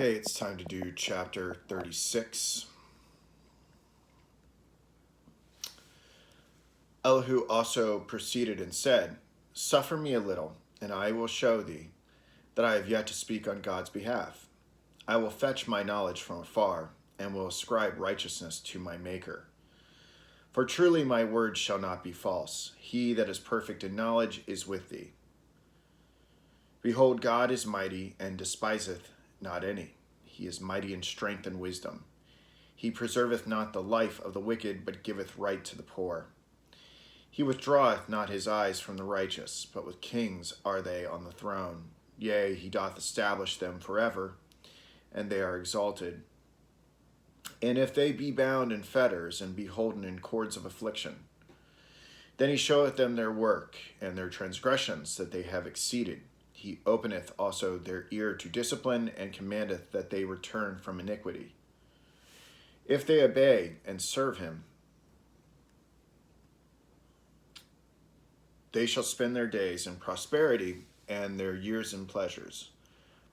Okay, it's time to do chapter 36. Elihu also proceeded and said, "Suffer me a little, and I will show thee that I have yet to speak on God's behalf. I will fetch my knowledge from afar, and will ascribe righteousness to my Maker. For truly my words shall not be false. He that is perfect in knowledge is with thee. Behold, God is mighty, and despiseth not any. He is mighty in strength and wisdom. He preserveth not the life of the wicked, but giveth right to the poor. He withdraweth not his eyes from the righteous, but with kings are they on the throne. Yea, he doth establish them forever, and they are exalted. And if they be bound in fetters, and be holden in cords of affliction, then he showeth them their work, and their transgressions that they have exceeded. He openeth also their ear to discipline, and commandeth that they return from iniquity. If they obey and serve him, they shall spend their days in prosperity, and their years in pleasures.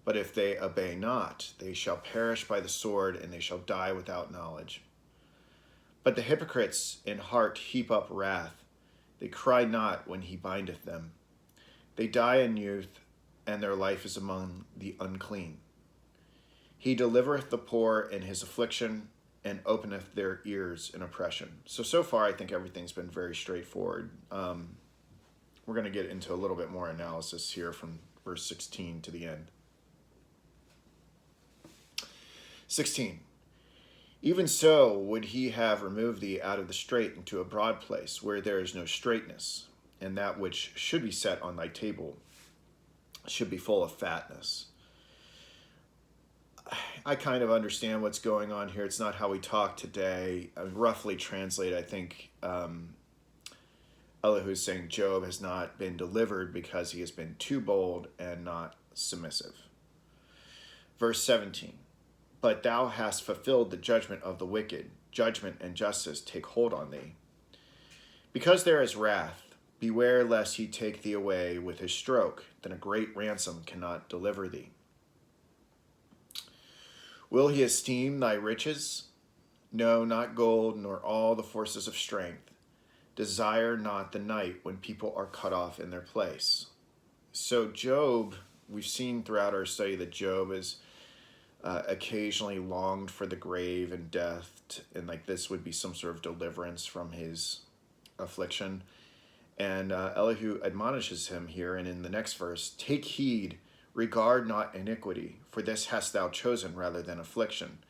But if they obey not, they shall perish by the sword, and they shall die without knowledge. But the hypocrites in heart heap up wrath. They cry not when he bindeth them. They die in youth, and their life is among the unclean. He delivereth the poor in his affliction, and openeth their ears in oppression." So far, I think everything's been very straightforward. We're going to get into a little bit more analysis here from verse 16 to the end. 16. Even so would he have removed thee out of the strait into a broad place, where there is no straightness, and that which should be set on thy table should be full of fatness. I kind of understand what's going on here. It's not how we talk today. Roughly translate, I think Elihu is saying Job has not been delivered because he has been too bold and not submissive. Verse 17. But thou hast fulfilled the judgment of the wicked. Judgment and justice take hold on thee. Because there is wrath, beware lest he take thee away with his stroke, then a great ransom cannot deliver thee. Will he esteem thy riches? No, not gold, nor all the forces of strength. Desire not the night when people are cut off in their place. So Job, we've seen throughout our study that Job is occasionally longed for the grave and death, and like this would be some sort of deliverance from his affliction. And Elihu admonishes him here, and in the next verse, "Take heed, regard not iniquity, for this hast thou chosen rather than affliction."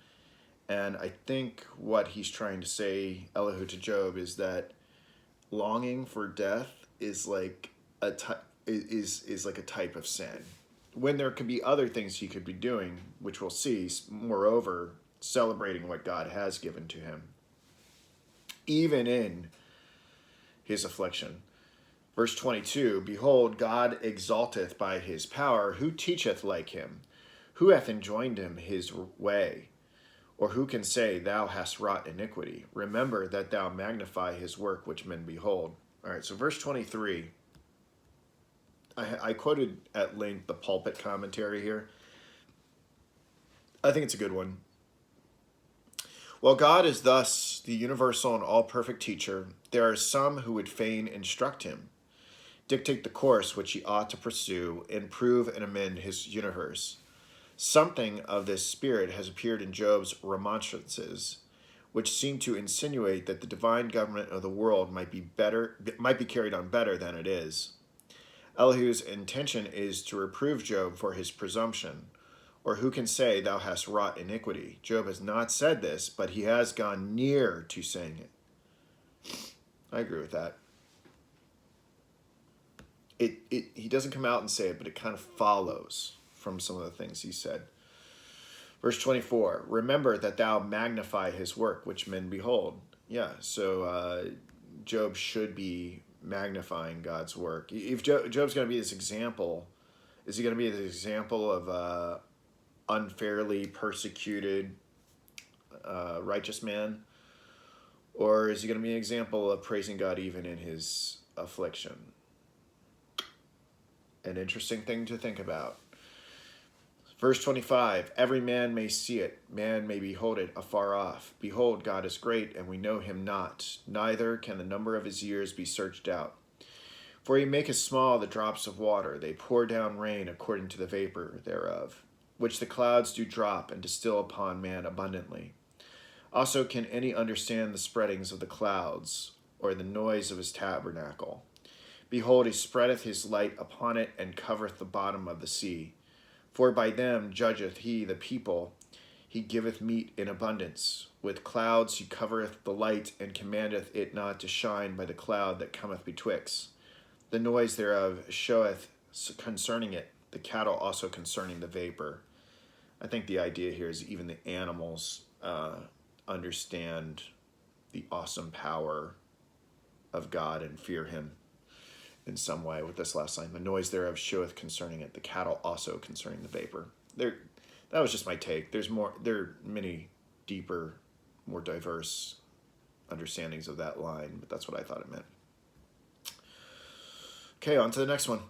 And I think what he's trying to say, Elihu, to Job, is that longing for death is like a is like a type of sin, when there could be other things he could be doing, which we'll see. Moreover, celebrating what God has given to him, even in his affliction. Verse 22, "Behold, God exalteth by his power. Who teacheth like him? Who hath enjoined him his way? Or who can say, Thou hast wrought iniquity? Remember that thou magnify his work which men behold." All right, so verse 23, I quoted at length the pulpit commentary here. I think it's a good one. "While God is thus the universal and all-perfect teacher, there are some who would fain instruct him, dictate the course which he ought to pursue, improve and amend his universe. Something of this spirit has appeared in Job's remonstrances, which seem to insinuate that the divine government of the world might be carried on better than it is. Elihu's intention is to reprove Job for his presumption. Or who can say, Thou hast wrought iniquity? Job has not said this, but he has gone near to saying it." I agree with that. He doesn't come out and say it, but it kind of follows from some of the things he said. Verse 24, "Remember that thou magnify his work which men behold." Yeah, so Job should be magnifying God's work. If Job's going to be this example, is he going to be the example of unfairly persecuted righteous man? Or is he going to be an example of praising God even in his affliction? An interesting thing to think about. Verse 25, every man may see it, man may behold it afar off. Behold, God is great, and we know him not, neither can the number of his years be searched out. For he maketh small the drops of water, they pour down rain according to the vapor thereof, which the clouds do drop and distill upon man abundantly. Also can any understand the spreadings of the clouds, or the noise of his tabernacle? Behold, he spreadeth his light upon it, and covereth the bottom of the sea. For by them judgeth he the people, he giveth meat in abundance. With clouds he covereth the light, and commandeth it not to shine by the cloud that cometh betwixt. The noise thereof showeth concerning it, the cattle also concerning the vapor. I think the idea here is even the animals understand the awesome power of God and fear him in some way with this last line. The noise thereof showeth concerning it, the cattle also concerning the vapor. That was just my take. There are many deeper, more diverse understandings of that line, but that's what I thought it meant. Okay, on to the next one.